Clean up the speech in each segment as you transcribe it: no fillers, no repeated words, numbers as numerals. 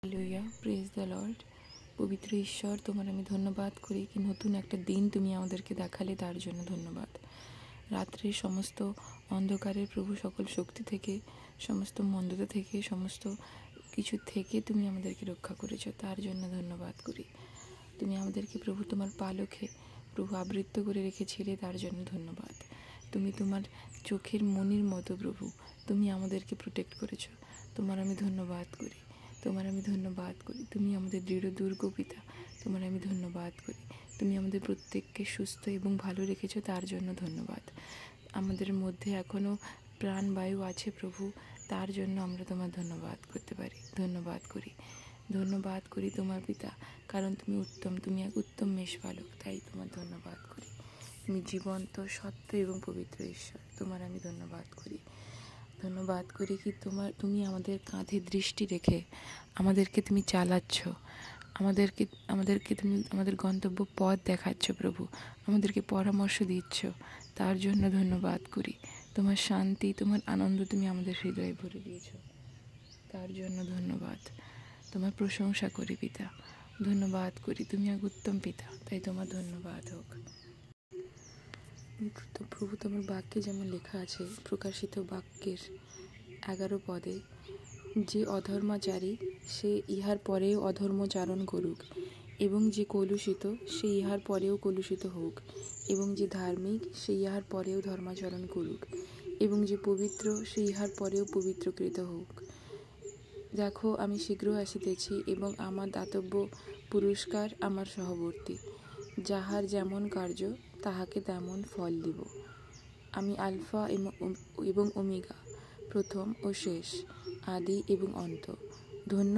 Hallelujah, praise the Lord. পবিত্র ঈশ্বর, তোমার আমি ধন্যবাদ করি কি নতুন একটা দিন তুমি আমাদেরকে দেখালে, তার জন্য ধন্যবাদ। রাত্রের সমস্ত অন্ধকারের প্রভু সকল শক্তি থেকে, সমস্ত মন্দতা থেকে, সমস্ত কিছু থেকে তুমি আমাদেরকে রক্ষা করেছো, তার জন্য ধন্যবাদ করি। তুমি আমাদেরকে প্রভু তোমার পালকে প্রভু আবৃত্ত করে রেখেছিলে, তার জন্য ধন্যবাদ। তুমি তোমার চোখের মনির মতো প্রভু তুমি আমাদেরকে প্রোটেক্ট করেছো, তোমার আমি ধন্যবাদ করি। তোমার আমি ধন্যবাদ করি। তুমি আমাদের দৃঢ় দুর্গ পিতা, তোমার আমি ধন্যবাদ করি। তুমি আমাদের প্রত্যেককে সুস্থ এবং ভালো রেখেছো, তার জন্য ধন্যবাদ। আমাদের মধ্যে এখনও প্রাণবায়ু আছে প্রভু, তার জন্য আমরা তোমার ধন্যবাদ করতে পারি, ধন্যবাদ করি। ধন্যবাদ করি তোমার পিতা, কারণ তুমি উত্তম, তুমি এক উত্তম মেষপালক, তাই তোমার ধন্যবাদ করি। তুমি জীবন্ত, সত্য এবং পবিত্র ঈশ্বর, তোমার আমি ধন্যবাদ করি। ধন্যবাদ করি কি তুমি আমাদের কাঁধে দৃষ্টি রেখে আমাদেরকে তুমি চালাচ্ছ, আমাদেরকে তুমি আমাদের গন্তব্য পথ দেখাচ্ছ প্রভু, আমাদেরকে পরামর্শ দিচ্ছ, তার জন্য ধন্যবাদ করি। তোমার শান্তি, তোমার আনন্দ তুমি আমাদের হৃদয়ে ভরে দিয়েছ, তার জন্য ধন্যবাদ। তোমার প্রশংসা করি পিতা, ধন্যবাদ করি। তুমি এক উত্তম পিতা, তাই তোমার ধন্যবাদ হোক। তো প্রভু তোমার বাক্যে যেমন লেখা আছে, প্রকাশিত বাক্যের 11 পদে, যে অধর্মাচারী সে ইহার পরেও অধর্মচারণ করুক, এবং যে কলুষিত সে ইহার পরেও কলুষিত হোক, এবং যে ধার্মিক সে ইহার পরেও ধর্মাচরণ করুক, এবং যে পবিত্র সে ইহার পরেও পবিত্রকৃত হোক। দেখো, আমি শীঘ্র আসিতেছি, এবং আমার দাতব্য পুরস্কার আমার সহবর্তী, যাহার যেমন কার্য তাহাকে তেমন ফল দিব। আমি আলফা এবং ওমেগা, প্রথম ও শেষ, আদি এবং অন্ত। ধন্য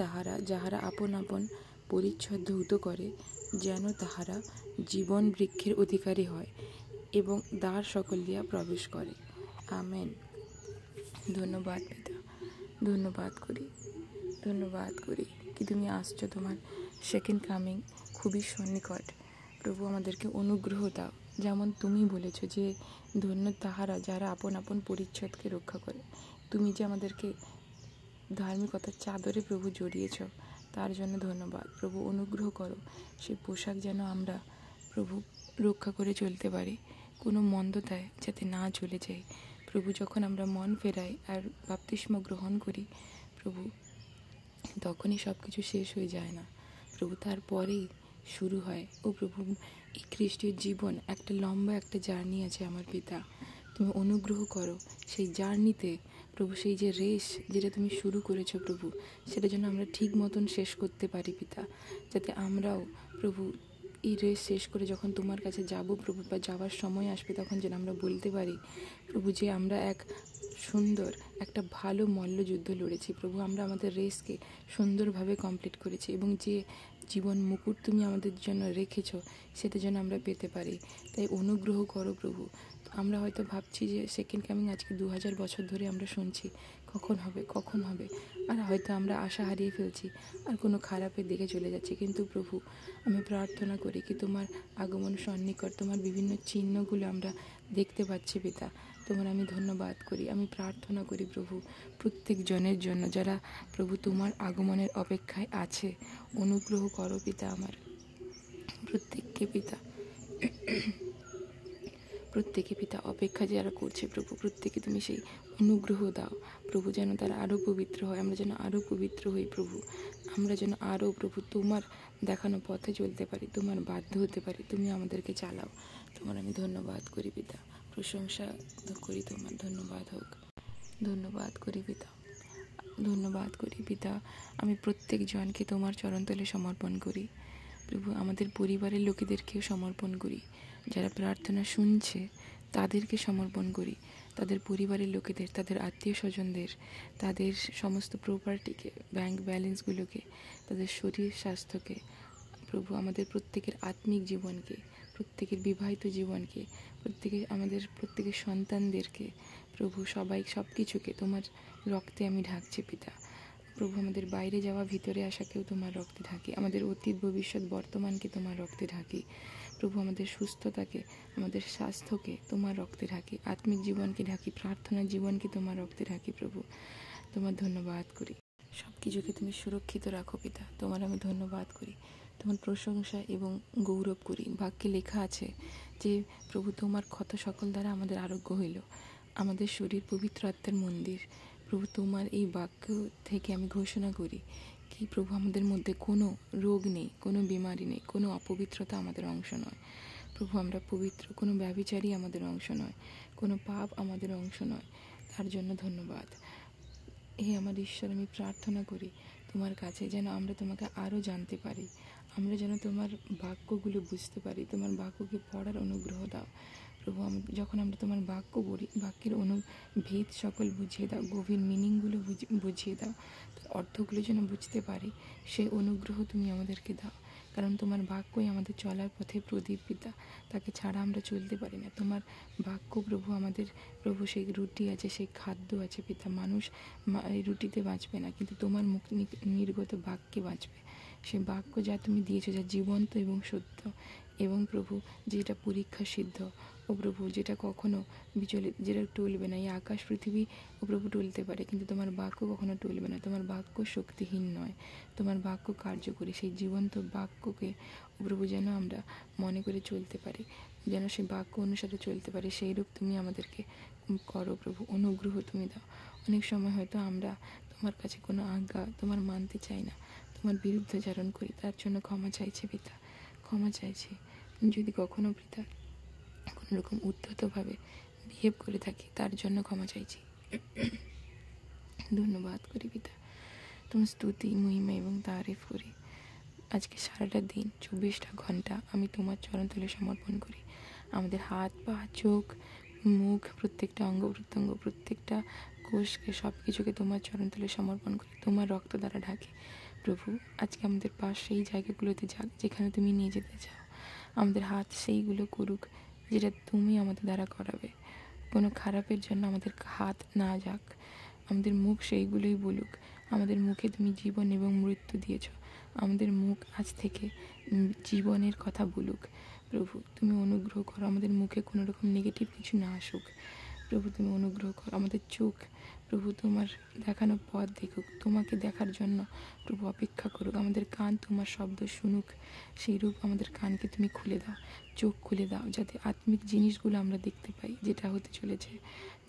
তাহারা যাহারা আপন আপন পরিচ্ছদ ধৌত করে, যেন তাহারা জীবন বৃক্ষের অধিকারী হয় এবং দ্বার সকল দিয়া প্রবেশ করে। আমেন। ধন্যবাদ পিতা, ধন্যবাদ করি, ধন্যবাদ করি কি তুমি আসছো, তোমার সেকেন্ড কামিং খুবই সন্নিকট। প্রভু আমাদেরকে অনুগ্রহ দাও, যেমন তুমি বলেছো যে ধন্য তাহারা যারা আপন আপন পরিচ্ছদকে রক্ষা করে। তুমি যে আমাদেরকে ধার্মিকতার চাদরে প্রভু জড়িয়েছ, তার জন্য ধন্যবাদ। প্রভু অনুগ্রহ করো, সেই পোশাক যেন আমরা প্রভু রক্ষা করে চলতে পারি, কোনো মন্দতায় যাতে না চলে যাই। প্রভু যখন আমরা মন ফেরাই আর বাপ্তিস্ম গ্রহণ করি প্রভু, তখনই সব কিছু শেষ হয়ে যায় না প্রভু, তারপরেই শুরু হয়। ও প্রভু, এই খ্রিস্টীয় জীবন একটা লম্বা একটা জার্নি আছে আমার পিতা, তুমি অনুগ্রহ করো সেই জার্নিতে প্রভু, সেই যে রেস যেটা তুমি শুরু করেছো প্রভু, সেটা যেন আমরা ঠিক মতন শেষ করতে পারি পিতা, যাতে আমরাও প্রভু এই রেস শেষ করে যখন তোমার কাছে যাব প্রভু, বা যাওয়ার সময় আসবে, তখন যেন আমরা বলতে পারি প্রভু যে আমরা এক সুন্দর একটা ভালো মল্লযুদ্ধ লড়েছি প্রভু, আমরা আমাদের রেসকে সুন্দরভাবে কমপ্লিট করেছি, এবং যে জীবন মুকুট তুমি আমাদের জন্য রেখেছ সেটা যেন আমরা পেতে পারি। তাই অনুগ্রহ করো প্রভু। আমরা হয়তো ভাবছি যে সেকেন্ড কামিং আজকে 2000 বছর ধরে আমরা শুনছি, কখন হবে কখন হবে, আর হয়তো আমরা আশা হারিয়ে ফেলছি আর কোনো খারাপের দিকে চলে যাচ্ছি। কিন্তু প্রভু, আমি প্রার্থনা করি কি তোমার আগমন সন্নিকট, তোমার বিভিন্ন চিহ্নগুলো আমরা দেখতে পাচ্ছি পিতা, তোমার আমি ধন্যবাদ করি। আমি প্রার্থনা করি প্রভু প্রত্যেক জনের জন্য যারা প্রভু তোমার আগমনের অপেক্ষায় আছে, অনুগ্রহ করো পিতা আমার প্রত্যেককে পিতা, প্রত্যেকে পিতা অপেক্ষা যারা করছে প্রভু, প্রত্যেকে তুমি সেই অনুগ্রহ দাও প্রভু, যেন তারা আরও পবিত্র হয়, আমরা যেন আরও পবিত্র হই প্রভু, আমরা যেন আরও প্রভু তোমার দেখানো পথে চলতে পারি, তোমার বাধ্য হতে পারি, তুমি আমাদেরকে চালাও। তোমার আমি ধন্যবাদ করি পিতা, প্রশংসা করি তোমার, ধন্যবাদ হোক। ধন্যবাদ করি পিতা, ধন্যবাদ করি পিতা। আমি প্রত্যেক জনকে তোমার চরণতলে সমর্পণ করি প্রভু, আমাদের পরিবারের লোকেদেরকেও সমর্পণ করি, যারা প্রার্থনা শুনছে তাদেরকে সমর্পণ করি, তাদের পরিবারের লোকেদের, তাদের আত্মীয় স্বজনদের, তাদের সমস্ত প্রপার্টিকে, ব্যাংক ব্যালেন্সগুলোকে, তাদের শরীর স্বাস্থ্যকে প্রভু, আমাদের প্রত্যেকের আত্মিক জীবনকে, প্রত্যেকের বিবাহিত জীবনকে, আমাদের প্রত্যেকের সন্তানদেরকে প্রভু, সব কিছুকে তোমার রক্তে আমি ঢাকছি পিতা প্রভু, আমাদের বাইরে যাওয়া ভিতরে আসাকেও তোমার রক্তে ঢাকি, আমাদের অতীত ভবিষ্যৎ বর্তমানকে তোমার রক্তে ঢাকি প্রভু, আমাদের সুস্থতাকে, আমাদের স্বাস্থ্যকে তোমার রক্তে ঢাকি, আত্মিক জীবনকে ঢাকি, প্রার্থনার জীবনকে তোমার রক্তে ঢাকি প্রভু, তোমার ধন্যবাদ করি। কিছুকে তুমি সুরক্ষিত রাখো পিতা। তোমার আমি ধন্যবাদ করি, তোমার প্রশংসা এবং গৌরব করি। বাক্যে লেখা আছে যে প্রভু তোমার ক্ষত সকল দ্বারা আমাদের আরোগ্য হইল। আমাদের শরীর পবিত্র আত্মার মন্দির। প্রভু তোমার এই বাক্য থেকে আমি ঘোষণা করি কি প্রভু আমাদের মধ্যে কোনো রোগ নেই, কোনো বিমারি নেই, কোনো অপবিত্রতা আমাদের অংশ নয়। প্রভু আমরা পবিত্র, কোনো ব্যভিচারী আমাদের অংশ নয়, কোনো পাপ আমাদের অংশ নয়। তার জন্য ধন্যবাদ। হে আমার ঈশ্বর, আমি প্রার্থনা করি তোমার কাছে যেন আমরা তোমাকে আরও জানতে পারি, আমরা যেন তোমার বাক্যগুলো বুঝতে পারি, তোমার বাক্যকে পড়ার অনুগ্রহ দাও। প্রভু যখন আমরা তোমার বাক্য পড়ি, বাক্যের ভেদ সকল বুঝিয়ে দাও, গভীর মিনিংগুলো বুঝিয়ে দাও, তার অর্থগুলো যেন বুঝতে পারি, সেই অনুগ্রহ তুমি আমাদেরকে দাও। কারণ তোমার বাক্যই আমাদের চলার পথে প্রদীপ পিতা, তাকে ছাড়া আমরা চলতে পারি না। তোমার বাক্য প্রভু আমাদের, প্রভু সেই রুটি আছে, সেই খাদ্য আছে পিতা। মানুষ এই রুটিতে বাঁচবে না, কিন্তু তোমার মুখ নির্গত বাক্যে বাঁচবে। সে বাক্য যা তুমি দিয়েছো, যা জীবন্ত এবং সত্য, এবং প্রভু যেটা পরীক্ষা সিদ্ধ, ও প্রভু যেটা কখনো বিচলিত, যেটা টলবে না। এই আকাশ পৃথিবী ও প্রভু টলতে পারে, কিন্তু তোমার বাক্য কখনো টলবে না। তোমার বাক্য শক্তিহীন নয়, তোমার বাক্য কার্যকরী। সেই জীবন্ত বাক্যকে ও প্রভু যেন আমরা মনে করে চলতে পারি, যেন সেই বাক্য অনুসারে চলতে পারি। সেই রূপ তুমি আমাদেরকে করো প্রভু, অনুগ্রহ তুমি দাও। অনেক সময় হয়তো আমরা তোমার কাছে কোনো আজ্ঞা তোমার মানতে চাই না, তোমার বিরুদ্ধাচরণ করি, তার জন্য ক্ষমা চাইছি পিতা, ক্ষমা চাইছি। যদি কখনো পিতা কোনো রকম উদ্ধতভাবে বিহেভ করে থাকি, তার জন্য ক্ষমা চাইছি। ধন্যবাদ করি পিতা, তোমার স্তুতি, মহিমা এবং তারিফ করি। আজকে সারাটা দিন 24টা ঘন্টা আমি তোমার চরণতলে সমর্পণ করি। আমাদের হাত, পা, চোখ, মুখ, প্রত্যেকটা অঙ্গ প্রত্যঙ্গ, প্রত্যেকটা কোষকে, সব কিছুকে তোমার চরণতলে সমর্পণ করি, তোমার রক্ত দ্বারা ঢাকি। প্রভু আজকে আমাদের পাশ সেই জায়গাগুলোতে যাক যেখানে তুমি নিয়ে যেতে চাও। আমাদের হাত সেইগুলো করুক যেটা তুমি আমাদের দ্বারা করাবে। কোনো খারাপের জন্য আমাদের হাত না যাক। আমাদের মুখ সেইগুলোই বলুক। আমাদের মুখে তুমি জীবন এবং মৃত্যু দিয়েছ, আমাদের মুখ আজ থেকে জীবনের কথা বলুক। প্রভু তুমি অনুগ্রহ করো, আমাদের মুখে কোনো রকম নেগেটিভ কিছু না আসুক। প্রভু তুমি অনুগ্রহ করো। আমাদের চোখ প্রভু তোমার দেখানো পথ দেখুক, তোমাকে দেখার জন্য প্রভু অপেক্ষা করুক। আমাদের কান তোমার শব্দ শুনুক, সেই রূপ আমাদের কানকে তুমি খুলে দাও, চোখ খুলে দাও, যাতে আত্মিক জিনিসগুলো আমরা দেখতে পাই, যেটা হতে চলেছে,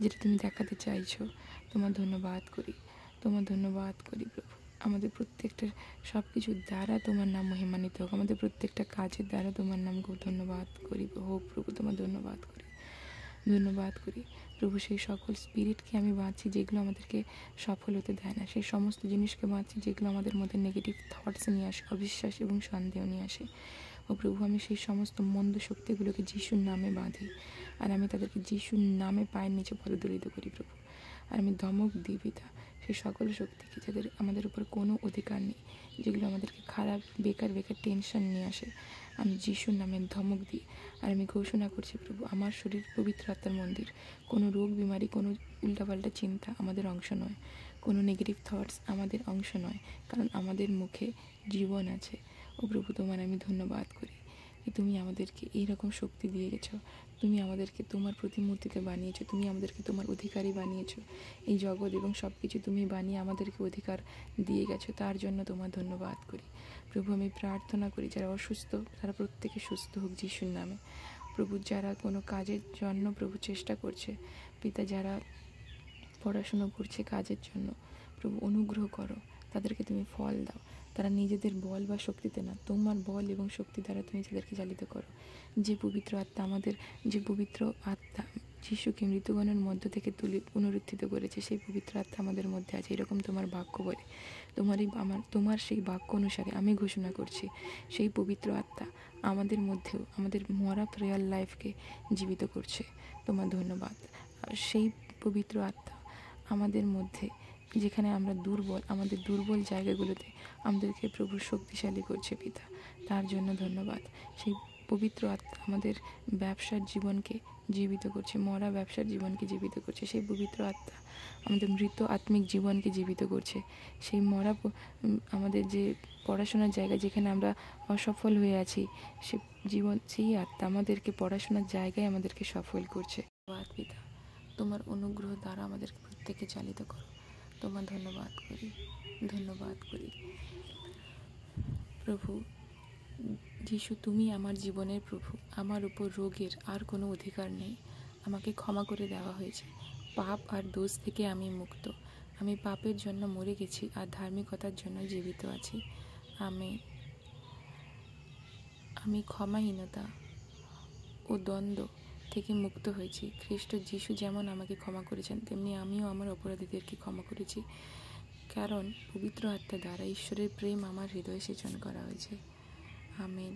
যেটা তুমি দেখাতে চাইছো। তোমার ধন্যবাদ করি, তোমার ধন্যবাদ করি প্রভু। আমাদের প্রত্যেকটা সব কিছুর দ্বারা তোমার নাম মহিমান্বিত হোক, আমাদের প্রত্যেকটা কাজের দ্বারা তোমার নাম ধন্যবাদ করি হোক প্রভু। তোমার ধন্যবাদ করি, ধন্যবাদ করি প্রভু। সেই সকল স্পিরিটকে আমি বাঁচি যেগুলো আমাদেরকে সফল হতে দেয় না, সেই সমস্ত জিনিসকে বাঁচি যেগুলো আমাদের মধ্যে নেগেটিভ থটস নিয়ে আসে, অবিশ্বাস এবং সন্দেহ নিয়ে আসে। ও প্রভু আমি সেই সমস্ত মন্দ শক্তিগুলোকে যিশুর নামে বাঁধি, আর আমি তাদেরকে যিশুর নামে পায়ের নিচে পদদলিত করি প্রভু। আর আমি ধমক দিই পিতা সেই সকল শক্তিকে, যাদের আমাদের উপর কোনো অধিকার নেই, যেগুলো আমাদেরকে খারাপ বেকার টেনশন নিয়ে আসে, আমি যিশুর নামে ধমক দিই। আর আমি ঘোষণা করছি প্রভু আমার শরীর পবিত্র আত্মার মন্দির। কোনো রোগ বিমারি, কোনো উল্টাপাল্টা চিন্তা আমাদের অংশ নয়, কোনো নেগেটিভ থটস আমাদের অংশ নয়, কারণ আমাদের মুখে জীবন আছে। ও প্রভু তোমার আমি ধন্যবাদ করি যে তুমি আমাদেরকে এইরকম শক্তি দিয়ে গেছো, তুমি আমাদেরকে তোমার প্রতিমূর্তিতে বানিয়েছো, তুমি আমাদেরকে তোমার অধিকারী বানিয়েছো। এই জগৎ এবং সব কিছু তুমি বানিয়ে আমাদেরকে অধিকার দিয়ে গেছো, তার জন্য তোমার ধন্যবাদ করি প্রভু। আমি প্রার্থনা করি যারা অসুস্থ তারা প্রত্যেকে সুস্থ হোক যিশুর নামে। প্রভু যারা কোনো কাজের জন্য প্রভু চেষ্টা করছে পিতা, যারা পড়াশুনো করছে কাজের জন্য, প্রভু অনুগ্রহ করো, তাদেরকে তুমি ফল দাও। তারা নিজেদের বল বা শক্তিতে না, তোমার বল এবং শক্তি দ্বারা তুমি তাদেরকে চালিত করো। যে পবিত্র আত্মা আমাদের, যে পবিত্র আত্মা যিশুকে মৃতগণের মধ্য থেকে পুনরুত্থিত করেছে, সেই পবিত্র আত্মা আমাদের মধ্যে আছে, এরকম তোমার বাক্য বলে। তোমার সেই বাক্য অনুসারে আমি ঘোষণা করছি সেই পবিত্র আত্মা আমাদের মধ্যেও আমাদের মরা রিয়াল লাইফকে জীবিত করছে। তোমার ধন্যবাদ। আর সেই পবিত্র আত্মা আমাদের মধ্যে, যেখানে আমরা দুর্বল, আমাদের দুর্বল জায়গাগুলোতে আমাদেরকে প্রভু শক্তিশালী করছে পিতা, তার জন্য ধন্যবাদ। সেই পবিত্র আত্মা আমাদের ব্যবসার জীবনকে জীবিত করছে, মরা ব্যবসার জীবনকে জীবিত করছে। সেই পবিত্র আত্মা আমাদের মৃত আত্মিক জীবনকে জীবিত করছে। সেই মরা আমাদের যে পড়াশোনার জায়গা, যেখানে আমরা অসফল হয়ে আছি, সে জীবন, সেই আত্মা আমাদেরকে পড়াশোনার জায়গায় আমাদেরকে সফল করছে। ধন্যবাদ পিতা, তোমার অনুগ্রহ দ্বারা আমাদেরকে প্রত্যেককে চালিত করো। তোমার ধন্যবাদ করি প্রভু যিশু, তুমি আমার জীবনের প্রভু। আমার উপর রোগের আর কোনো অধিকার নেই। আমাকে ক্ষমা করে দেওয়া হয়েছে। পাপ আর দোষ থেকে আমি মুক্ত। আমি পাপের জন্য মরে গেছি আর ধার্মিকতার জন্য জীবিত আছি। আমি ক্ষমাহীনতা ও দ্বন্দ্ব থেকে মুক্ত হয়েছি। খ্রিস্ট যিশু যেমন আমাকে ক্ষমা করেছেন, তেমনি আমিও আমার অপরাধীদেরকে ক্ষমা করেছি, কারণ পবিত্র আত্মা দ্বারা ঈশ্বরের প্রেম আমার হৃদয়ে সেচন করা হয়েছে। Amen,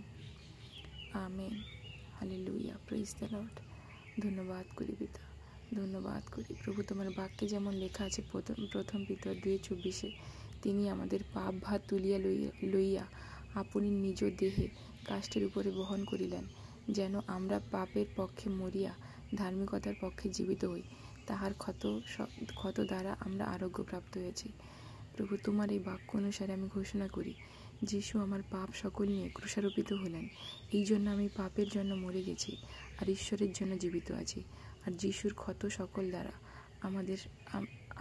amen, hallelujah, praise the lord. ধন্যবাদ করি পিতা, ধন্যবাদ করি প্রভু। তোমার বাক্যে যেমন লেখা আছে প্রথম পিতর 2:24, তিনি আমাদের পাপ ভার তুলিয়া লইয়া আপনি নিজ দেহে কাষ্ঠের উপরে বহন করিলেন, যেন আমরা পাপের পক্ষে মরিয়া ধার্মিকতার পক্ষে জীবিত হই। তাহার ক্ষত দ্বারা আমরা আরোগ্য প্রাপ্ত হয়েছি। প্রভু, তোমার এই বাক্য অনুসারে আমি ঘোষণা করি, যিশু আমার পাপ সকল নিয়ে ক্রুশারোপিত হলেন। এই জন্য আমি পাপের জন্য মরে গেছি আর ঈশ্বরের জন্য জীবিত আছি। আর যিশুর ক্ষত সকল দ্বারা আমাদের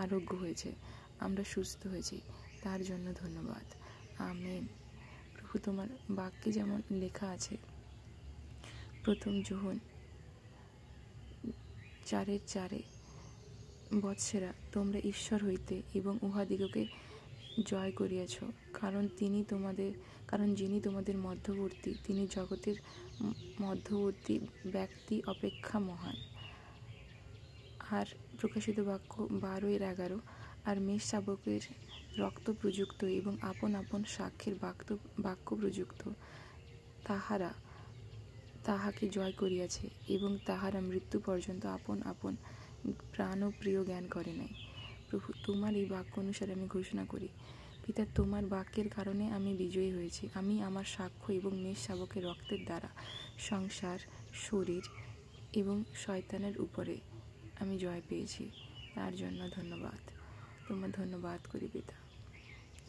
আরোগ্য হয়েছে, আমরা সুস্থ হয়েছি। তার জন্য ধন্যবাদ। আমেন। প্রভু, তোমার বাক্যে যেমন লেখা আছে প্রথম যোহন 4:4, বৎসেরা, তোমরা ঈশ্বর হইতে এবং উহাদিগকে জয় করিয়াছ, কারণ যিনি তোমাদের মধ্যবর্তী, তিনি জগতের মধ্যবর্তী ব্যক্তি অপেক্ষা মহান। আর প্রকাশিত বাক্য 12:11, আর মেষ শাবকের রক্ত প্রযুক্ত এবং আপন আপন সাক্ষ্যের বাক্য প্রযুক্ত তাহাকে জয় করিয়াছে, এবং তাহারা মৃত্যু পর্যন্ত আপন আপন প্রাণ ও প্রিয় জ্ঞান করে নাই। প্রভু, তোমার এই বাক্য অনুসারে আমি ঘোষণা করি, পিতা, তোমার বাক্যের কারণে আমি বিজয়ী হয়েছি। আমি আমার সাক্ষ্য এবং মেষ শাবকের রক্তের দ্বারা সংসার, শরীর এবং শয়তানের উপরে আমি জয় পেয়েছি। তার জন্য ধন্যবাদ। তোমার ধন্যবাদ করি পিতা,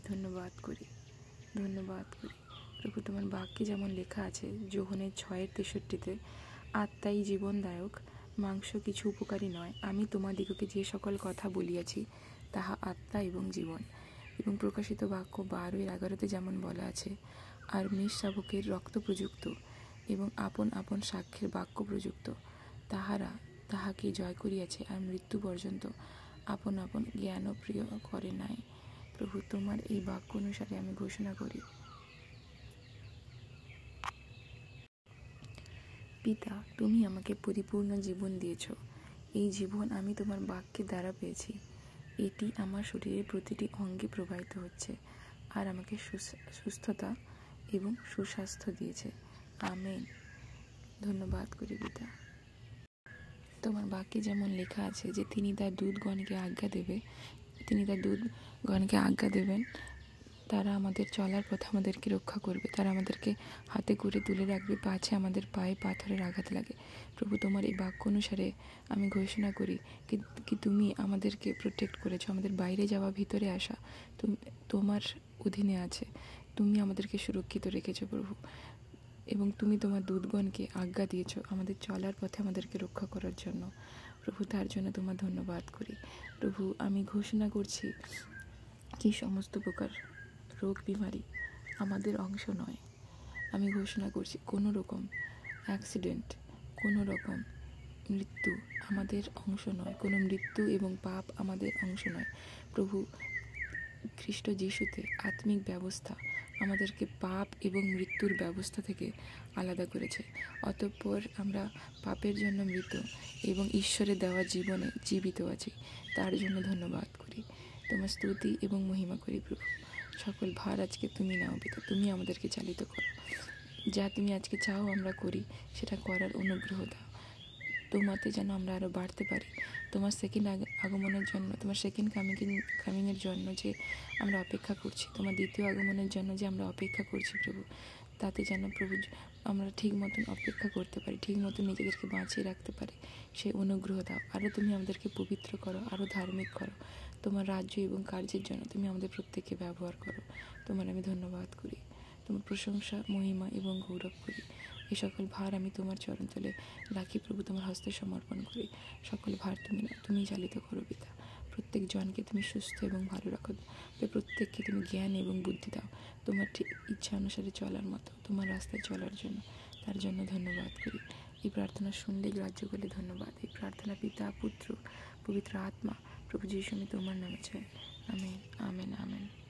ধন্যবাদ করি প্রভু। তোমার বাক্যে যেমন লেখা আছে যোহনের 6:63, আত্মাই জীবনদায়ক, মাংস কিছু উপকারী নয়। আমি তোমাদিগকে যে সকল কথা বলিয়াছি তাহা আত্মা এবং জীবন। এবং প্রকাশিত বাক্য 12:11 যেমন বলা আছে, আর মেষ শাবকের রক্ত প্রযুক্ত এবং আপন আপন সাক্ষ্যের বাক্য প্রযুক্ত তাহাকে জয় করিয়াছে, আর মৃত্যু পর্যন্ত আপন আপন জ্ঞান ও প্রিয় করে নাই। প্রভু, তোমার এই বাক্য অনুসারে আমি ঘোষণা করি, পিতা, তুমি আমাকে পরিপূর্ণ জীবন দিয়েছ। এই জীবন আমি তোমার বাক্যের দ্বারা পেয়েছি। এটি আমার শরীরের প্রতিটি অঙ্গে প্রবাহিত হচ্ছে আর আমাকে সুস্থতা এবং সুস্বাস্থ্য দিয়েছে। আমেন। ধন্যবাদ করি পিতা। তোমার বাক্যে যেমন লেখা আছে যে তিনি তার দূতগণকে আজ্ঞা দেবেন, তারা আমাদের চলার পথে আমাদেরকে রক্ষা করবে। তারা আমাদেরকে হাতে করে তুলে রাখবে, পাছে আমাদের পায়ে পাথরের আঘাত লাগে। প্রভু, তোমার এই বাক্য অনুসারে আমি ঘোষণা করি কি তুমি আমাদেরকে প্রোটেক্ট করেছো। আমাদের বাইরে যাওয়া, ভিতরে আসা তোমার অধীনে আছে। তুমি আমাদেরকে সুরক্ষিত রেখেছো প্রভু, এবং তুমি তোমার দূতগণকে আজ্ঞা দিয়েছো আমাদের চলার পথে আমাদেরকে রক্ষা করার জন্য। প্রভু, তার জন্য তোমার ধন্যবাদ করি। প্রভু, আমি ঘোষণা করছি কি সমস্ত প্রকার রোগ বিমারি আমাদের অংশ নয়। আমি ঘোষণা করছি কোনো রকম অ্যাক্সিডেন্ট, কোনো রকম মৃত্যু আমাদের অংশ নয়। কোনো মৃত্যু এবং পাপ আমাদের অংশ নয়। প্রভু, খ্রিস্ট যিশুতে আত্মিক ব্যবস্থা আমাদেরকে পাপ এবং মৃত্যুর ব্যবস্থা থেকে আলাদা করেছে। অতঃপর আমরা পাপের জন্য মৃত এবং ঈশ্বরের দেওয়া জীবনে জীবিত আছি। তার জন্য ধন্যবাদ করি, তোমার স্তুতি এবং মহিমা করি। প্রভু, সকল ভার আজকে তুমি নাও পিতা, তুমি আমাদেরকে চালিত করো। যা তুমি আজকে চাও আমরা করি, সেটা করার অনুগ্রহ দাও। তোমাতে যেন আমরা আরও বাড়তে পারি। তোমার সেকেন্ড আগমনের জন্য, তোমার সেকেন্ড কামিংয়ের জন্য যে আমরা অপেক্ষা করছি, তোমার দ্বিতীয় আগমনের জন্য যে আমরা অপেক্ষা করছি প্রভু, তাতে যেন প্রভু আমরা ঠিক মতন অপেক্ষা করতে পারি, ঠিক মতন নিজেদেরকে বাঁচিয়ে রাখতে পারি। সেই অনুগ্রহ দাও। আরও তুমি আমাদেরকে পবিত্র করো, আরও ধার্মিক করো। তোমার রাজ্য এবং কার্যের জন্য তুমি আমাদের প্রত্যেককে ব্যবহার করো। তোমার আমি ধন্যবাদ করি, তোমার প্রশংসা, মহিমা এবং গৌরব করি। এই সকল ভার আমি তোমার চরণতলে রাখি প্রভু, তোমার হস্তে সমর্পণ করি। সকল ভার তুমি চালিত করো পিতা। প্রত্যেক জনকে তুমি সুস্থ এবং ভালো রাখো। প্রত্যেককে তুমি জ্ঞান এবং বুদ্ধি দাও তোমার ঠিক ইচ্ছা অনুসারে চলার মতো, তোমার রাস্তায় চলার জন্য। তার জন্য ধন্যবাদ করি। এই প্রার্থনা শুনলে গ্রাহ্য করলে ধন্যবাদ। এই প্রার্থনা পিতা, পুত্র, পবিত্র আত্মা, প্রভু যিশু, আমি তোমার নামে চাই। Amen, amen, amen.